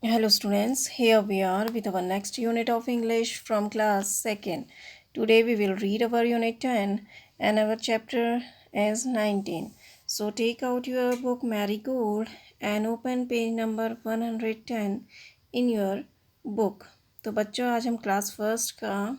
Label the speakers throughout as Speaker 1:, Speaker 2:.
Speaker 1: Hello students, here we are with our next unit of English from class 2nd. Today we will read our unit 10 and our chapter is 19. So take out your book Marigold and open page number 110 in your book. तो बच्चों आज हम class first का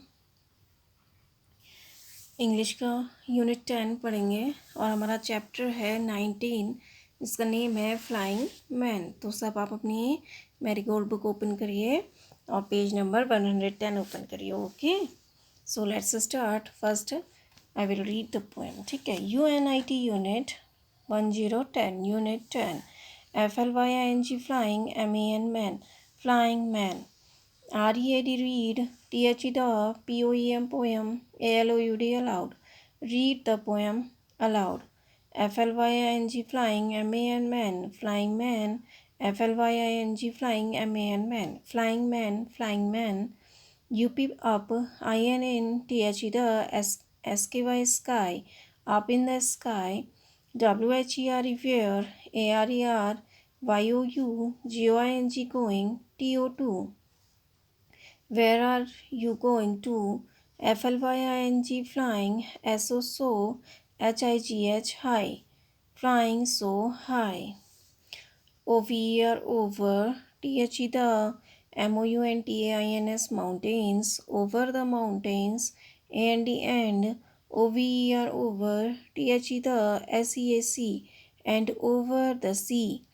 Speaker 1: English का unit 10 पढ़ेंगे और हमारा chapter है 19 जिसका नेम है फ्लाइंग मैन। तो सब आप अपनी मैरीगोल्ड बुक ओपन करिए और पेज नंबर 110 ओपन करिए। Okay, so let's start. First I will read the poem. ठीक है, UNIT unit 1010 unit 10 FLYING flying MAN man flying man READ read, THE the, POEM poem, ALOUD aloud. Read the poem aloud. FLYING flying MAN man, flying man. FLYING flying MAN man, flying man, flying man. UP up, INN, THE the, SKY sky, up in the sky. WHERE where, ARER, YOU, GOING going, TO2. Where are you going to? FLYING flying, SO so, HIGH high, flying so high. OVER over, THE the, MOUNTAINS mountains, over the mountains, and OVER over, THE the, SEAC, and over the sea.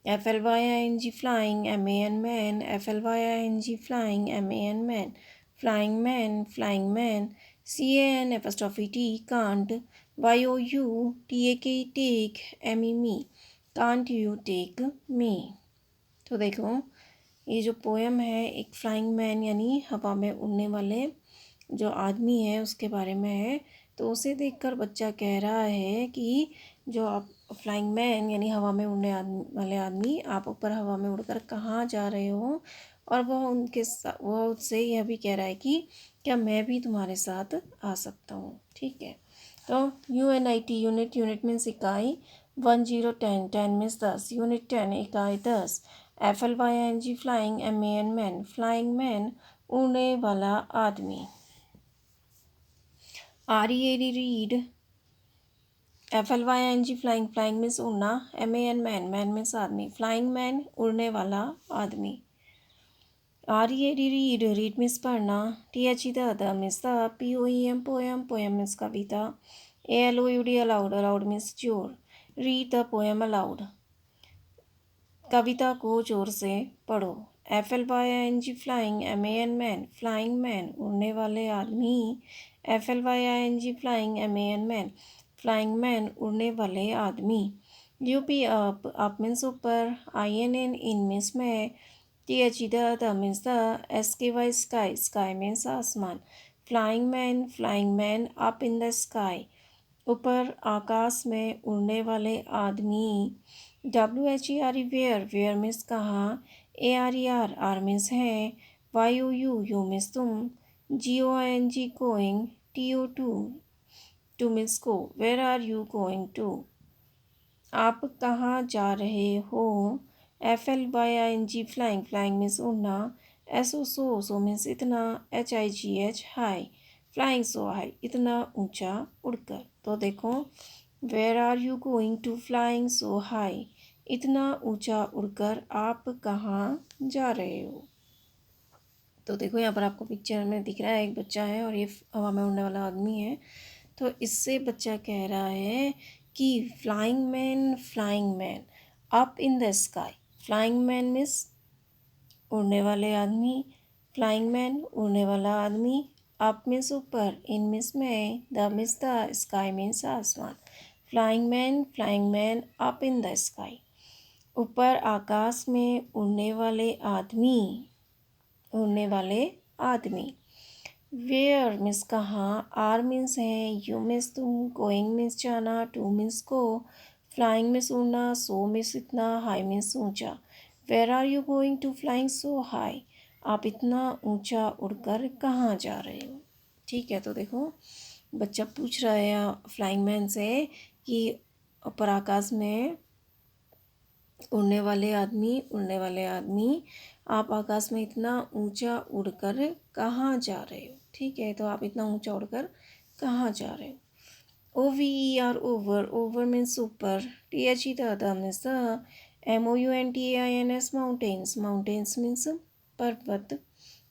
Speaker 1: FLYING flying MAN man, FLYING flying MAN man, flying man, flying man, CAN apostrophe T can't, YOU TAK take, me, can't you take me। तो देखो ये जो poem है एक flying man यानी हवा में उड़ने वाले जो आदमी है उसके बारे में है। तो उसे देखकर बच्चा कह रहा है कि जो आप फ्लाइंग मैन यानी हवा में उड़ने वाले आदमी, आप ऊपर हवा में उड़कर कहाँ जा रहे हो। और वह उससे यह भी कह रहा है कि क्या मैं भी तुम्हारे साथ आ सकता हूँ। ठीक है, तो UNIT यूनिट मीन्स इकाई, 1010 10 मीन्स 10, यूनिट 10 इकाई 10। FLYING flying MAN man, flying man उड़ने वाला आदमी। READ read, FLYING flying, flying means उड़ना, MAN मैन, मैन मीन्स आदमी, फ्लाइंग मैन उड़ने वाला आदमी। READ रीड, रीड मीन्स पढ़ना, THE the means the, POEM poem, poem means Kavita, ALOUD allowed, allowed means जोर। रीड द पोएम अलाउड, कविता को जोर से पढ़ो। FLYING flying MAN man, flying man उड़ने वाले आदमी। FLYING flying MAN man, flying man उड़ने वाले आदमी। UP अप मीन्स ऊपर, INN इन मीन्स में, THE the means the, SKY sky, sky means आसमान। Flying man up in the sky, ऊपर आकाश में उड़ने वाले आदमी। WHERE वेयर, वेयर मीन्स कहाँ, ARER आर मीन्स है, YOU यू मीन्स तुम, GOING going, TO2 to means को, where are you going to, आप कहाँ जा रहे हो। FLYING फ्लाइंग, फ्लाइंग मीन्स उड़ना, SO सो मीन्स इतना, HIGH high, flying so high इतना ऊंचा उड़कर। तो देखो where are you going to, flying so high इतना ऊंचा उड़कर आप कहाँ जा रहे हो। तो देखो यहाँ पर आपको पिक्चर में दिख रहा है एक बच्चा है और ये हवा में उड़ने वाला आदमी है। तो इससे बच्चा कह रहा है कि flying man up in the sky, flying man means उड़ने वाले आदमी, फ्लाइंग मैन उड़ने वाला आदमी, अप मीन्स ऊपर, इन मीन्स में, the means the, sky means आसमान। Flying man up in the sky, ऊपर आकाश में उड़ने वाले आदमी, उड़ने वाले आदमी। वेयर मीन्स कहाँ, आर मीन्स है, यू मीन्स तुम, गोइंग मीन्स जाना, टू मीन्स को, फ्लाइंग मीन्स उड़ना, सो मीन्स इतना, हाई मीन्स ऊंचा। Where are you going to flying so high, आप इतना ऊंचा उड़कर कहाँ जा रहे हो। ठीक है, तो देखो बच्चा पूछ रहा है फ्लाइंग मैन से कि ऊपर आकाश में उड़ने वाले आदमी, उड़ने वाले आदमी, आप आकाश में इतना ऊंचा उड़कर कहाँ जा रहे हो। ठीक है, तो आप इतना ऊंचा उड़कर कहाँ जा रहे हो। OVER ओवर, ओवर मीन्स ऊपर, THE the means the, MOUNTAINS mountains, mountains means पर्वत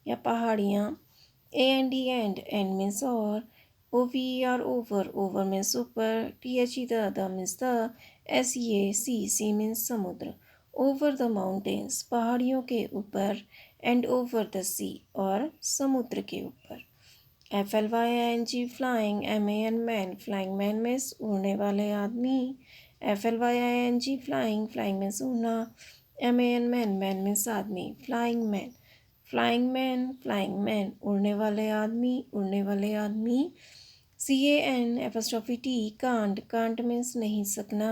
Speaker 1: या पहाड़ियाँ, AND एंड मीन्स और, OVER ओवर, ओवर मीन्स ऊपर, THE the means the, SEA means समुद्र, ओवर द माउंटेन्स पहाड़ियों के ऊपर, एंड ओवर द सी और समुद्र के ऊपर। FLYING flying, MAN man, flying man means उड़ने वाले आदमी, FLYING फ्लाइंग, फ्लाइंग मीन्स उड़ना, MAN मैन, मैन मीन्स आदमी, flying man, flying man, flying man, उड़ने वाले आदमी, उड़ने वाले आदमी, CAN कांट, कांट मीन्स नहीं सकना,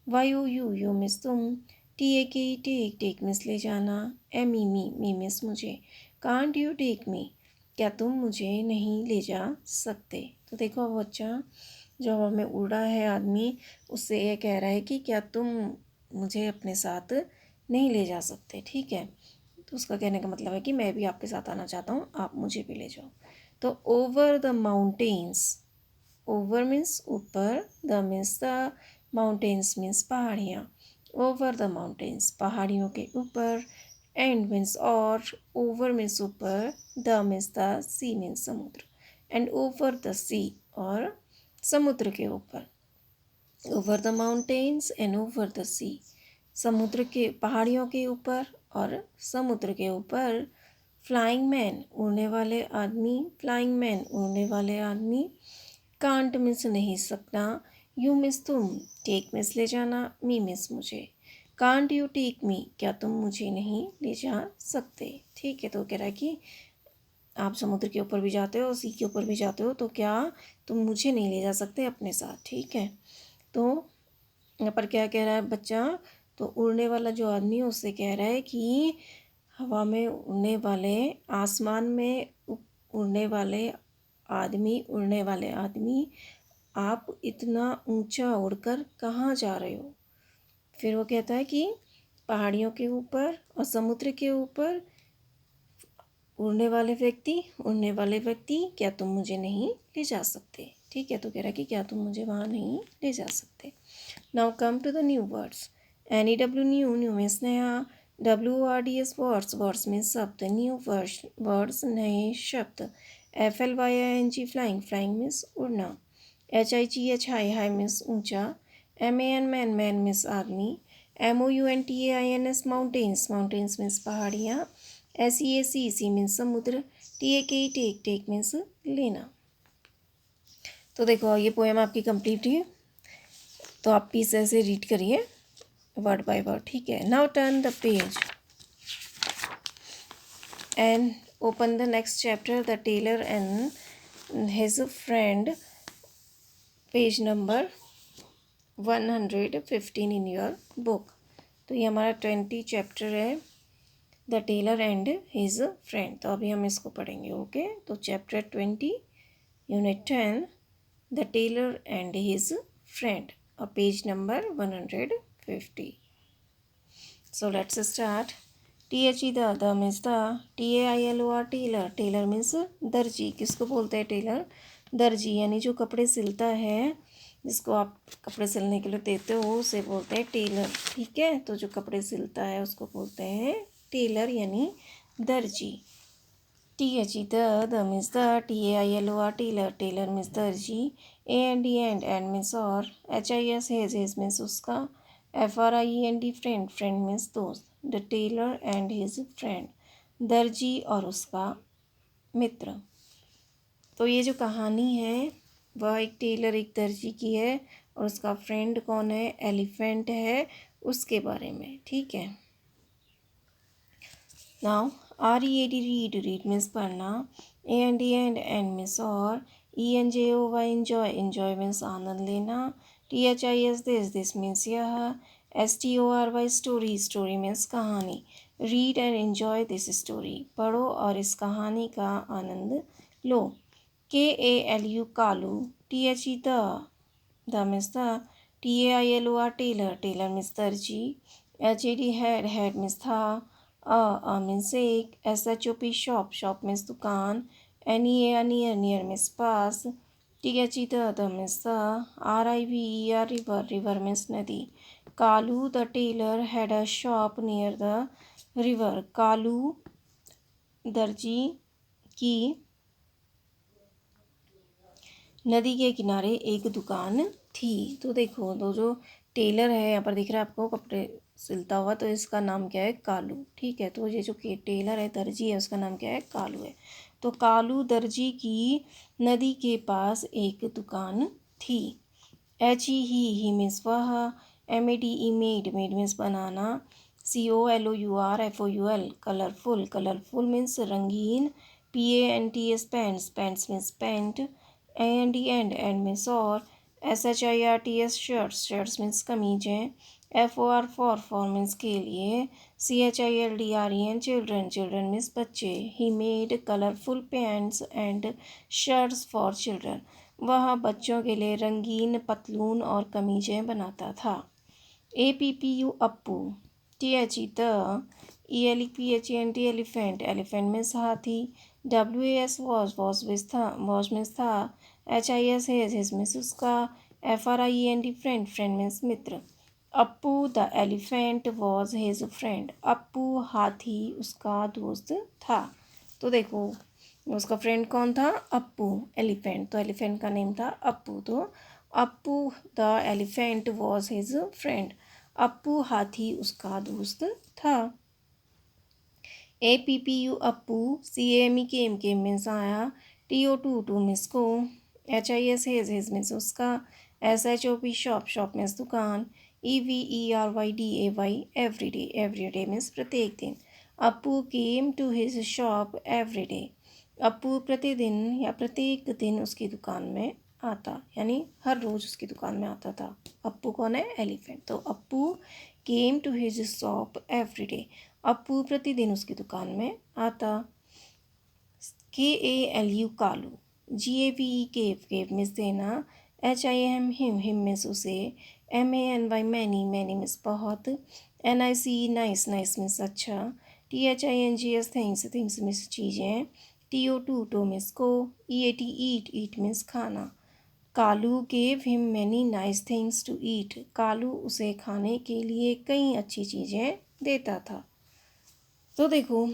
Speaker 1: YOU मीन्स तुम, TAKE टेक मीन्स ले जाना, ME मी मीन्स मुझे, कांट यू टेक मी क्या तुम मुझे नहीं ले जा सकते। तो देखो वो बच्चा जो हवा में उड़ा है आदमी, उससे ये कह रहा है कि क्या तुम मुझे अपने साथ नहीं ले जा सकते। ठीक है, तो उसका कहने का मतलब है कि मैं भी आपके साथ आना चाहता हूँ, आप मुझे भी ले जाओ। तो over the mountains, over means ऊपर, the means the, mountains means पहाड़ियाँ, ओवर द माउंटेन्स पहाड़ियों के ऊपर, एंड मीन्स और, ओवर मीन्स ऊपर, the means the, sea means समुद्र, एंड ओवर द सी और समुद्र के ऊपर, over the mountains and over the sea, समुद्र के पहाड़ियों के ऊपर और समुद्र के ऊपर। फ्लाइंग मैन उड़ने वाले आदमी, फ्लाइंग मैन उड़ने वाले आदमी, कांट मीन्स नहीं सकना, यू मीन्स तुम, टेक मीन्स ले जाना, मी मीन्स मुझे, कांट यू टेक मी क्या तुम मुझे नहीं ले जा सकते। ठीक है, तो कह रहा है कि आप समुद्र के ऊपर भी जाते हो, सी के ऊपर भी जाते हो, तो क्या तुम मुझे नहीं ले जा सकते अपने साथ। ठीक है, तो यहाँ पर क्या कह रहा है बच्चा, तो उड़ने वाला जो आदमी है उससे कह रहा है कि हवा में उड़ने वाले, आसमान में उड़ने वाले आदमी, उड़ने वाले आदमी, आप इतना ऊंचा उड़कर कहाँ जा रहे हो। फिर वो कहता है कि पहाड़ियों के ऊपर और समुद्र के ऊपर, उड़ने वाले व्यक्ति, उड़ने वाले व्यक्ति क्या तुम मुझे नहीं ले जा सकते। ठीक है, तो कह रहा है कि क्या तुम मुझे वहाँ नहीं ले जा सकते। Now come to the new words. NEW new, new means नया, WORDS वर्ड्स, वर्ड्स मीन्स शब्द, न्यू वर्ड्स नए शब्द, FLYING फ्लाइंग, फ्लाइंग मीन्स उड़ना, HIGH हाई, हाई मीन्स ऊंचा, MAN मैन, मैन मीन्स आदमी, MOUNTAINS माउंटेन्स, माउंटेन्स मीन्स पहाड़ियाँ, SEA means समुद्र, TAKE take means लेना। तो देखो ये पोएम आपकी कंप्लीट हुई, तो आप प्लीज़ ऐसे रीड करिए वर्ड बाय वर्ड। ठीक है, now turn the page and open the next chapter, the tailor and his friend, page number 115 in your book. तो ये हमारा 20 चैप्टर है, the tailor and his friend. तो अभी हम इसको पढ़ेंगे। ओके, तो chapter 20 unit 10 the tailor and his friend और page number 150। So let's start. THE the means the, TAILOR tailor, tailor means दर्जी। किसको बोलते हैं टेलर, दर्जी, यानी जो कपड़े सिलता है, जिसको आप कपड़े सिलने के लिए देते हो उसे बोलते हैं टेलर। ठीक है, तो जो कपड़े सिलता है उसको बोलते हैं टेलर यानी दर्जी। THE the means the, TAILOR tailor, tailor means दर्जी, एंड मीन्स और, HIS हिज मीन्स उसका, FRIEND फ्रेंड, फ्रेंड मीन्स दोस्त, the tailor and his friend, दर्जी और उसका मित्र। तो ये जो कहानी है वह एक टेलर, एक दर्जी की है, और उसका फ्रेंड कौन है, एलिफेंट है, उसके बारे में। ठीक है, now READ read, read means पढ़ना, AND एंड मीन्स और, ENJOY एंजॉय, एंजॉय मीन्स आनंद लेना, THIS दिस मीन्स यह, STORY स्टोरी, स्टोरी मीन्स कहानी, read and enjoy this story, पढ़ो और इस कहानी का आनंद लो। KALU Kalu, THE the means the, TAILOR tailor, tailor means दर्जी, HAD हैड मीन्स था, अ मीन्स एक, SHOP शॉप, शॉप मीन्स दुकान, NEA नियर, नियर मीन्स पास, THE the means the, RIVER river, river means नदी। Kalu the tailor had a shop near the river, Kalu दर्जी की नदी के किनारे एक दुकान थी। तो देखो, तो जो टेलर है यहाँ पर दिख रहा है आपको, कपड़े सिलता हुआ, तो इसका नाम क्या है, कालू। ठीक है, तो ये जो टेलर है, दर्जी है, उसका नाम क्या है, कालू है। तो कालू दर्जी की नदी के पास एक दुकान थी। HE मीन्स वह, MEDE मेड, मेड मीन्स बनाना, COLOUR FOUL colourful, colourful means रंगीन, PANTS पेंट्स, पेंट्स मीन्स पेंट, एंड मीन्स और, SHIRTS शर्ट्स, शर्ट्स मीन्स कमीजें, FOR फॉर मीन्स के लिए, CHILDREN चिल्ड्रन, चिल्ड्रन मीन्स बच्चे। He made colourful pants and shirts for children, वह बच्चों के लिए रंगीन पतलून और कमीजें बनाता था। APPU Appu, THE the, ELEPHANT elephant, elephant means हाथी, WAS वॉज मीन्स था, HIS हिज मीन्स उसका, FRIEND friend, friend means Mitra. Appu the elephant was his friend, Appu हाथी उसका दोस्त था। तो देखो, उसका फ्रेंड कौन था, अप्पू, एलिफेंट, तो एलिफेंट का नेम था अप्पू। तो Appu the elephant was his friend, Appu हाथी उसका दोस्त था। APPU Appu, CAME came means आया, TO टू मीन्स को, HIS हिज मीन्स उसका, SHOP शॉप, शॉप मीन्स दुकान, EVERYDAY एवरीडे, एवरीडे मीन्स प्रत्येक दिन। Appu came to his shop everyday, Appu प्रतिदिन या प्रत्येक दिन उसकी दुकान में आता, यानी हर रोज़ उसकी दुकान में आता था। अप्पू कौन है, एलिफेंट। तो Appu came to his shop everyday, Appu प्रतिदिन उसकी दुकान में आता। KALU Kalu, GAVE gave, gave means देना, HIM हिम मिस उसे, MANY मैनी, मैनी मिस बहुत, NICE नाइस, नाइस मिस अच्छा, THINGS थिंग्स, थिंग्स मिस चीज़ें, TO टू मिस को, EAT ईट, ईट मिस खाना। Kalu gave him many nice things to eat, Kalu उसे खाने के लिए कई अच्छी चीज़ें देता था। तो देखो,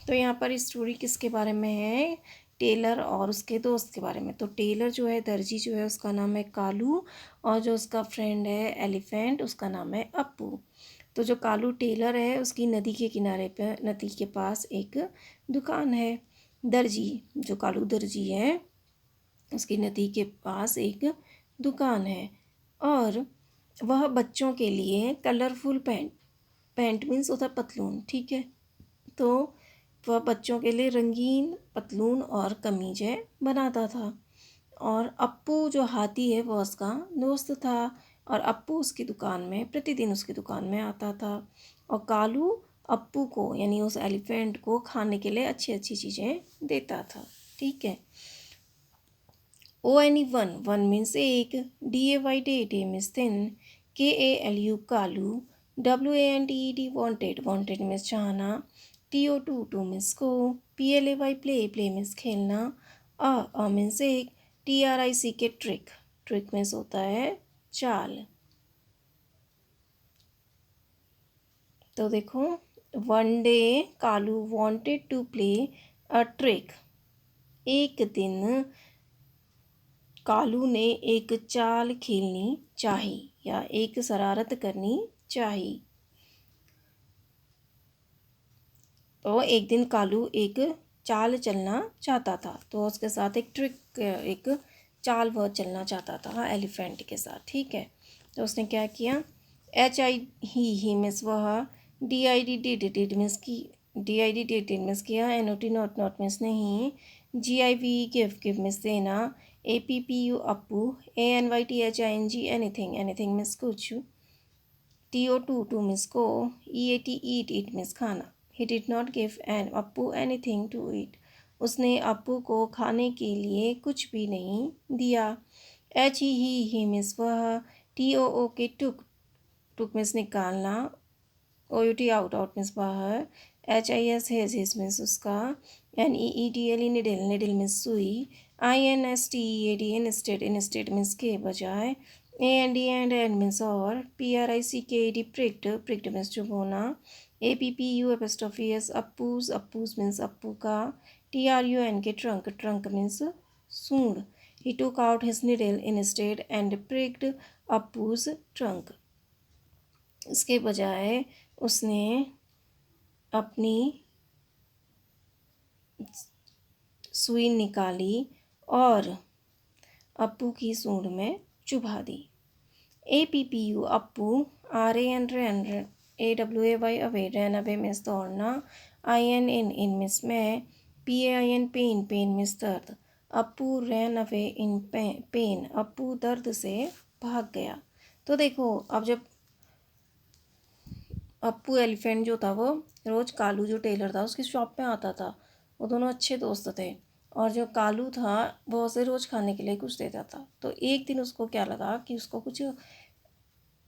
Speaker 1: तो यहाँ पर स्टोरी किसके बारे में है, टेलर और उसके दोस्त के बारे में। तो टेलर जो है, दर्जी जो है, उसका नाम है कालू, और जो उसका फ्रेंड है एलिफेंट, उसका नाम है अप्पू। तो जो कालू टेलर है, उसकी नदी के किनारे पर, नदी के पास एक दुकान है। दर्जी, जो कालू दर्जी है, उसकी नदी के पास एक दुकान है, और वह बच्चों के लिए कलरफुल पैंट, पैंट मीन्स होता है पतलून, ठीक है, तो वह बच्चों के लिए रंगीन पतलून और कमीजें बनाता था। और अप्पू जो हाथी है, वह उसका दोस्त था, और अप्पू उसकी दुकान में प्रतिदिन उसकी दुकान में आता था। और कालू अप्पू को, यानी उस एलिफेंट को, खाने के लिए अच्छी अच्छी चीज़ें देता था। ठीक है। ONE वन, वन मीन्स एक, DAY डे, डे मीन्स दिन, KALU Kalu, WANTED wanted, wanted means चाहना, TO टू मीन्स को, PLAY प्ले, प्ले मीन्स खेलना, मीन्स एक, TRICK ट्रिक, ट्रिक मीन्स होता है चाल। तो देखो, one day Kalu wanted to play a trick, एक दिन कालू ने एक चाल खेलनी चाही, या एक शरारत करनी चाही। तो एक दिन कालू एक चाल चलना चाहता था, तो उसके साथ एक ट्रिक, एक चाल वह चलना चाहता था एलिफेंट के साथ। ठीक है, तो उसने क्या किया, HI ही मिस वह, DID डिड मिस की, DID डिड मिस किया, NOT नॉट, नॉट मिस नहीं, GIV गिव मिस देना, APPU Appu, ANYTHING anything, anything miss कुछ, TO टू मिस को, EAT ईट, ईट मिस खाना। He did not give an Appu anything to eat, उसने अप्पू को खाने के लिए कुछ भी नहीं दिया। HE मिस वह, TOO के टुक, टुक मिस निकालना, OUT आउट, आउट मीन्स बाहर, HIS हिज मीन्स उसका, NEEDLE निडिल, निडिल मीन्स सुई, INSTEAD इंस्टेड, इंस्टेड मीन्स के बजाय, AND एंड मीन्स और, PRICKED प्रिक्ड, प्रिक्ड मीन्स चुभोना, APPU apostrophe S Appu's, Appu's means Appu का, TRUN के ट्रंक, ट्रंक मीन्स सूंड, he took out his needle instead and pricked Appu's trunk, इसके बजाय उसने अपनी सुई निकाली और अप्पू की सूंड में चुभा दी। APPU अप्पू, RAN रैन, AWAY away, ran away means दौड़ना, IN इन मीन्स मैं, PAIN पेन, पेन मीन्स दर्द, Appu ran away in pain, Appu दर्द से भाग गया। तो देखो अब जब अप्पू एलिफेंट जो था वो रोज़ कालू जो टेलर था उसकी शॉप पे आता था, वो दोनों अच्छे दोस्त थे, और जो कालू था वो उसे रोज़ खाने के लिए कुछ देता था। तो एक दिन उसको क्या लगा कि उसको कुछ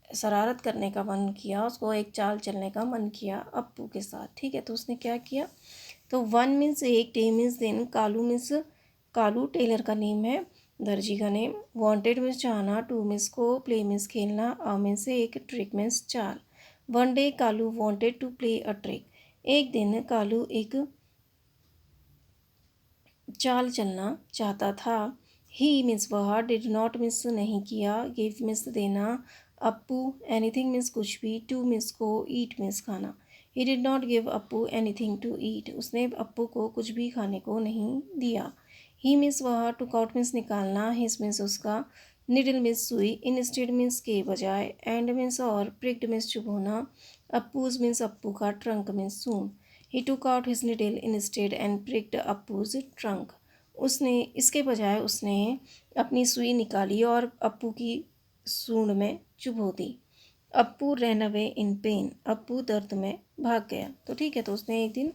Speaker 1: शरारत करने का मन किया, उसको एक चाल चलने का मन किया अप्पू के साथ, ठीक है। तो उसने क्या किया, तो 1 मीन्स एक, डे मीन्स दिन, कालू मीन्स, कालू टेलर का नेम है, दर्जी का नेम, वांटेड मीन्स चाहना, 2 मीन्स को, प्ले मीन्स खेलना, मीन्स एक, ट्रिक मीन्स चाल। 1 day Kalu wanted to play a trick, एक दिन कालू एक चाल चलना चाहता था। ही मीन्स वह, डिड नॉट मीन्स नहीं किया, गिव मीन्स देना, अप्पू एनीथिंग मीन्स कुछ भी, टू मीन्स को, ईट मीन्स खाना। He did not give Appu anything to eat, उसने अप्पू को कुछ भी खाने को नहीं दिया। ही मीन्स वह, टुक आउट मीन्स निकालना, हिस मीन्स उसका, निडल मीन्स सुई, इंस्टेड मीन्स के बजाय, एंड मीन्स और, प्रिक्ड मीन्स चुभोना, अप्पूज मीन्स अप्पू का, ट्रंक मीन्स सूंड। He took out his needle instead and pricked Appu's trunk, उसने इसके बजाय उसने अपनी सुई निकाली और अप्पू की सूंड में चुभो दी। Appu ran away in pain, Appu दर्द में भाग गया। तो ठीक है, तो उसने एक दिन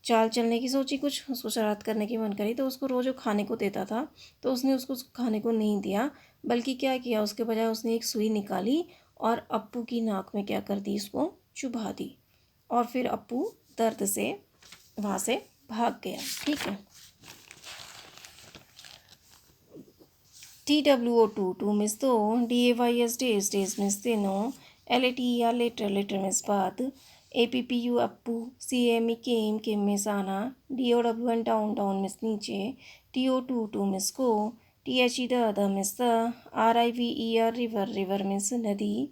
Speaker 1: चाल चलने की सोची, कुछ उसको शरारत करने की मन करी, तो उसको रोज़ खाने को देता था, तो उसने उसको खाने को नहीं दिया, बल्कि क्या किया, उसके बजाय उसने एक सुई निकाली और अप्पू की नाक में क्या कर दी, उसको चुभा दी, और फिर अप्पू दर्द से वहाँ से भाग गया, ठीक है। TWO2, टू मिस दो, DAYS डेज, डेज मिस दिनों, LATER लेटर, लेटर मिस बाद, APPU अप्पू, CAME केम, केम मिस आना, DOWN डाउन, डाउन मिस नीचे, TO2 टू मिस को, THE the miss the, RIVER river, river miss नदी,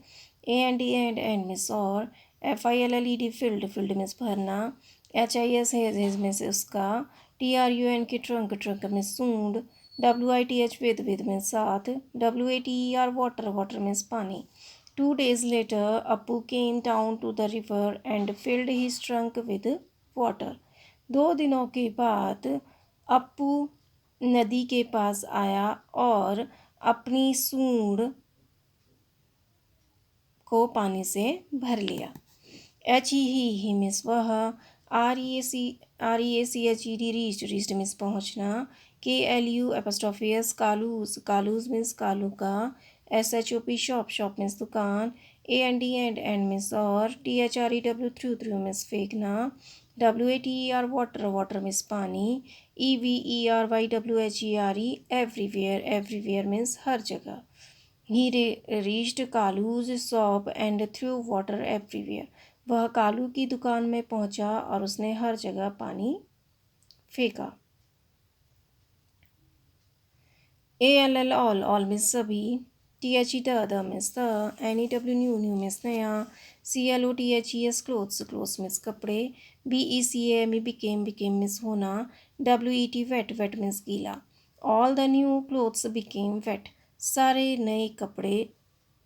Speaker 1: AND एंड मिस और, FILLED field, field miss भरना, HIS hedge miss उसका, TRUN की trunk, trunk miss सूंड, WITH with means साथ, WATER water, water means पानी। 2 days later Appu came down to the river and filled his trunk with water, 2 दिनों के बाद अप्पू नदी के पास आया और अपनी सूंड को पानी से भर लिया। ही मीन्स वह, REACHED रीच्ड, रीच्ड मीन्स पहुँचना, KLU apostrophe s Kalu's, Kalu's means Kalu का, SHOP शॉप, शॉप मीन्स दुकान, AND एंड मीन्स और, THREW थ्रू, थ्रू मीन्स फेंकना, WATER वाटर, वाटर मीन्स पानी, EVERYWHERE एवरीवेयर, एवरीवेयर मीन्स हर जगह। He reached Kalu's shop and threw water everywhere, वह कालू की दुकान में पहुंचा और उसने हर जगह पानी फेंका। ALL ऑल, ऑल मीन्स सभी, THE the means the, NEW new, new means नया, CLOTHES क्लोथ्स, क्लोथ्स मीन्स कपड़े, BECAME बिकेम, बिकेम मीन्स होना, WET वेट, वेट मीन्स गीला। All the new clothes became wet, सारे नए कपड़े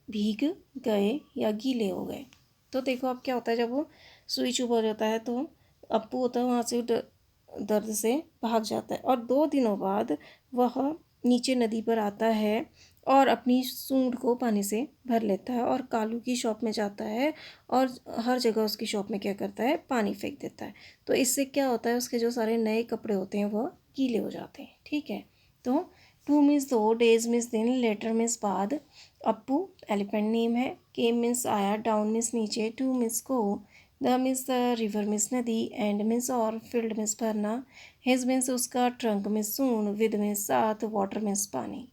Speaker 1: भीग गए या गीले हो गए। तो देखो अब क्या होता है, जब वो सुई चुभ हो जाता है तो अप्पू होता है वहाँ से दर्द से भाग जाता है, और 2 दिनों बाद वह नीचे नदी पर आता है और अपनी सूंड को पानी से भर लेता है और कालू की शॉप में जाता है और हर जगह उसकी शॉप में क्या करता है, पानी फेंक देता है। तो इससे क्या होता है, उसके जो सारे नए कपड़े होते हैं वह गीले हो जाते हैं, ठीक है। तो 2 मीन्स 2, डेज मीन्स दिन, लेटर मीन्स बाद, अप्पू एलिफेंट नेम है, केम मीन्स आया, डाउन मीन्स नीचे, टू मीन्स को, the means the, river means नदी, एंड मीन्स और, फील्ड मीन्स भरना, हिज मीन्स उसका, ट्रंक मीन्स सूंड, विद मीन्स साथ, वाटर मीन्स पानी।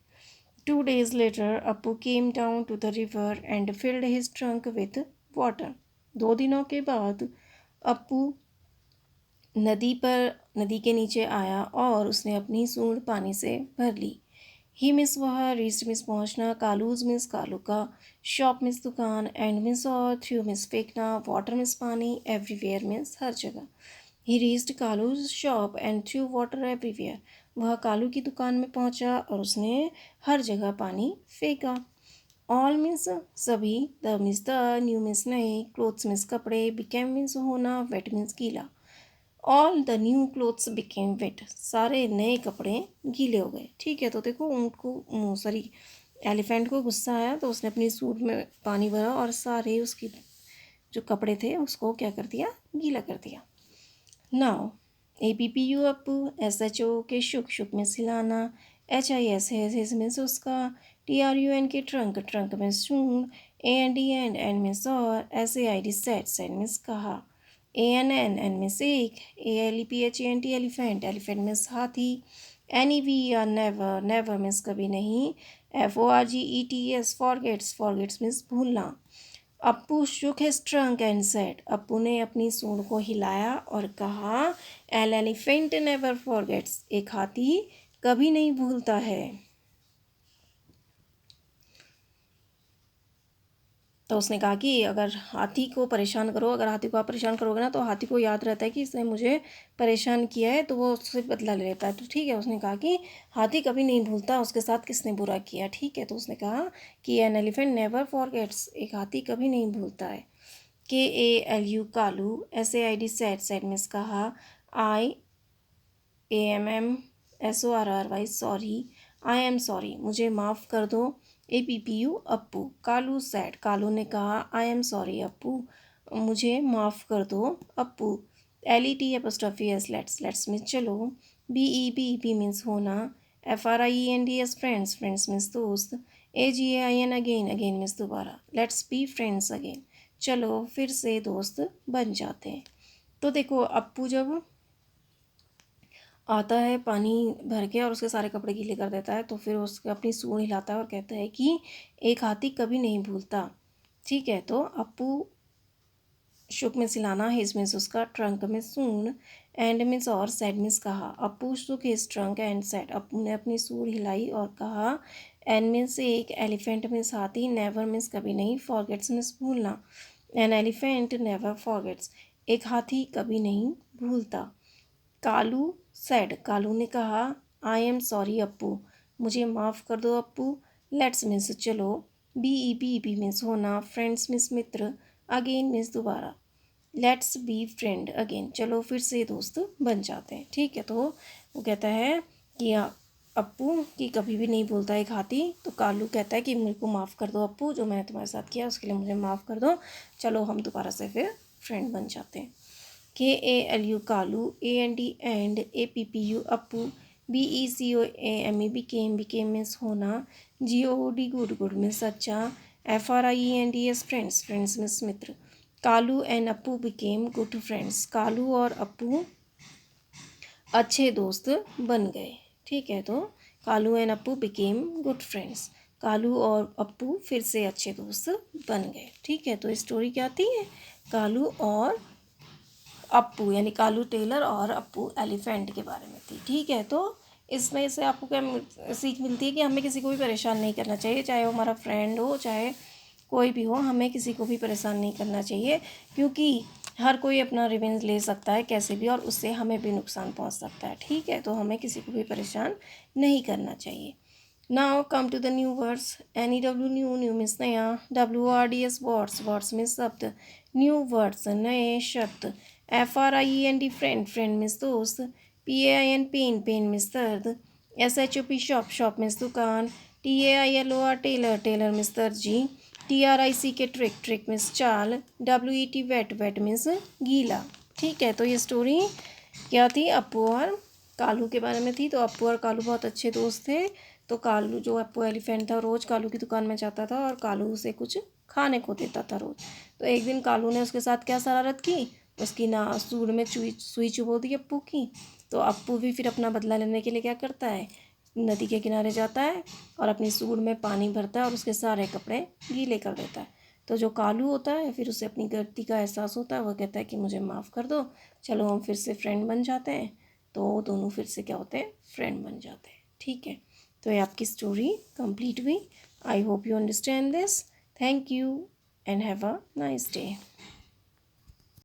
Speaker 1: 2 days later, Appu came down to the river and filled his trunk with water. 2 दिनों के बाद अप्पू नदी के नीचे आया और उसने अपनी सूंड पानी से भर ली। ही मिस वह, रीस्ट मिस पहुँचना, कालूज मिस कालू का, शॉप मिस दुकान, एंड मिस और, थ्रू मिस फेंकना, वाटर मिस पानी, एवरीवेयर मिस हर जगह। He reached Kalu's shop and threw water everywhere. वह कालू की दुकान में पहुंचा और उसने हर जगह पानी फेंका। ऑल मीन्स सभी, the means the, new means नए, क्लोथ्स मीन्स कपड़े, बिकेम मीन्स होना, वेट मीन्स गीला। All the new clothes became wet, सारे नए कपड़े गीले हो गए। ठीक है, तो देखो ऊँट को, सॉरी, एलिफेंट को गुस्सा आया तो उसने अपनी सूट में पानी भरा और सारे उसकी जो कपड़े थे उसको क्या कर दिया, गीला कर दिया। नाउ APPU अप्पू, SHO के शुक, शुक में सिलाना, HIS हिज मीन्स उसका, TRUN के ट्रंक, ट्रंक में सूंड, AND एंड मीन्स और, SAID सेट, सेट मीन्स कहा, ANN मीन्स एक, ALEPHANT एलिफेंट, एलिफेंट मीन्स हाथी, NEVER नेवर, नेवर मीन्स कभी नहीं, FORGETS फॉरगेट्स, फॉरगेट्स मीन्स भूलना। Appu shook his trunk and said, Appu ने अपनी सूंड को हिलाया और कहा, एन एलिफेंट नेवर फॉरगेट्स, एक हाथी कभी नहीं भूलता है। तो उसने कहा कि अगर हाथी को परेशान करो, अगर हाथी को आप परेशान करोगे ना तो हाथी को याद रहता है कि इसने मुझे परेशान किया है, तो वो उससे बदला ले लेता है। तो ठीक है, उसने कहा कि हाथी कभी नहीं भूलता उसके साथ किसने बुरा किया। ठीक है, तो उसने कहा कि एन एलिफेंट नेवर फॉरगेट्स, एक हाथी कभी नहीं भूलता है। KALU Kalu, SAID sad, sad means कहा, IAMM SORRY sorry, I am sorry मुझे माफ़ कर दो। APPU अप्पू, कालू सैड, कालू ने कहा, आई एम सॉरी अप्पू, मुझे माफ़ कर दो Appu. LET let's, let's means चलो, BEP मीन्स होना, FRIENDS फ्रेंड्स, फ्रेंड्स मीन्स दोस्त, AGAIN अगेन, अगेन मीन्स दोबारा, लेट्स बी फ्रेंड्स अगेन, चलो फिर से दोस्त बन जाते हैं। तो देखो अप्पू जब आता है पानी भर के और उसके सारे कपड़े गीले कर देता है, तो फिर उसके अपनी सूंड हिलाता है और कहता है कि एक हाथी कभी नहीं भूलता। ठीक है, तो अप्पू शुक में सिलाना, हिज मीन्स उसका, ट्रंक में सूंड, एंड मीन्स और, सैड मीन्स कहा। Appu shook his trunk and sad, Appu ने अपनी सूंड हिलाई और कहा। एन मीन्स एक, एलिफेंट मीन्स हाथी, नेवर मीन्स कभी नहीं, फॉरगेट्स मीन्स भूलना। एन एलिफेंट नेवर फॉरगेट्स, एक हाथी कभी नहीं भूलता। कालू सैड, कालू ने कहा, आई एम सॉरी अप्पू, मुझे माफ़ कर दो अप्पू। लेट्स मीन्स चलो, BEP मीन्स होना, फ्रेंड्स मीन्स मित्र, अगेन मीन्स दोबारा, लेट्स बी फ्रेंड अगेन, चलो फिर से दोस्त बन जाते हैं। ठीक है, तो वो कहता है कि अप्पू कि कभी भी नहीं भूलता एक हाथी। तो कालू कहता है कि मेरे को माफ़ कर दो अप्पू, जो मैंने तुम्हारे साथ किया उसके लिए मुझे माफ़ कर दो, चलो हम दोबारा से फिर फ्रेंड बन जाते हैं। KALU Kalu, AND and, APPU Appu, BECOAME became, became means होना, GOOD गुड, गुड मीन्स अच्छा, FRIENDS friends, friends means Mitra. Kalu and Appu became good friends, Kalu और अप्पू अच्छे दोस्त बन गए। ठीक है, तो Kalu and Appu became good friends, Kalu और अप्पू फिर से अच्छे दोस्त बन गए। ठीक है, तो स्टोरी क्या थी, कालू और अप्पू, यानी कालू टेलर और अप्पू एलिफेंट के बारे में थी। ठीक है, तो इसमें से आपको क्या सीख मिलती है कि हमें किसी को भी परेशान नहीं करना चाहिए, चाहे वो हमारा फ्रेंड हो चाहे कोई भी हो, हमें किसी को भी परेशान नहीं करना चाहिए, क्योंकि हर कोई अपना रिवेंज ले सकता है कैसे भी, और उससे हमें भी नुकसान पहुंच सकता है। ठीक है, तो हमें किसी को भी परेशान नहीं करना चाहिए। Now come to the new words. NEW new, new means नया, WORDS वर्ड्स, वर्ड्स मीन्स शब्द, न्यू वर्ड्स नए शब्द, FRIEND फ्रेंड, फ्रेंड मीन्स दोस्त, PAIN पेन, पेन मीन्स दर्द, SHOP शॉप, शॉप मीन्स दुकान, TAILOR टेलर, टेलर मीन्स दर्जी, TRICK trick, trick means चाल, WET wet, wet means गीला। ठीक है, तो ये स्टोरी क्या थी, अप्पू और कालू के बारे में थी। तो अप्पू और कालू बहुत अच्छे दोस्त थे। तो कालू जो अप्पू एलिफेंट था रोज़ कालू की दुकान में जाता था और कालू उसे कुछ खाने को देता था रोज़। तो एक दिन कालू ने उसके साथ क्या शरारत की, उसकी ना सूंड में सुई चुभो दी अप्पू की। तो अप्पू भी फिर अपना बदला लेने के लिए क्या करता है, नदी के किनारे जाता है और अपनी सूंड में पानी भरता है और उसके सारे कपड़े गीले कर देता है। तो जो कालू होता है फिर उसे अपनी गलती का एहसास होता है, वो कहता है कि मुझे माफ़ कर दो, चलो हम फिर से फ्रेंड बन जाते हैं। तो दोनों फिर से क्या होते हैं, फ्रेंड बन जाते हैं। ठीक है, तो ये आपकी स्टोरी कंप्लीट हुई। I hope you understand this. Thank you and have a nice day.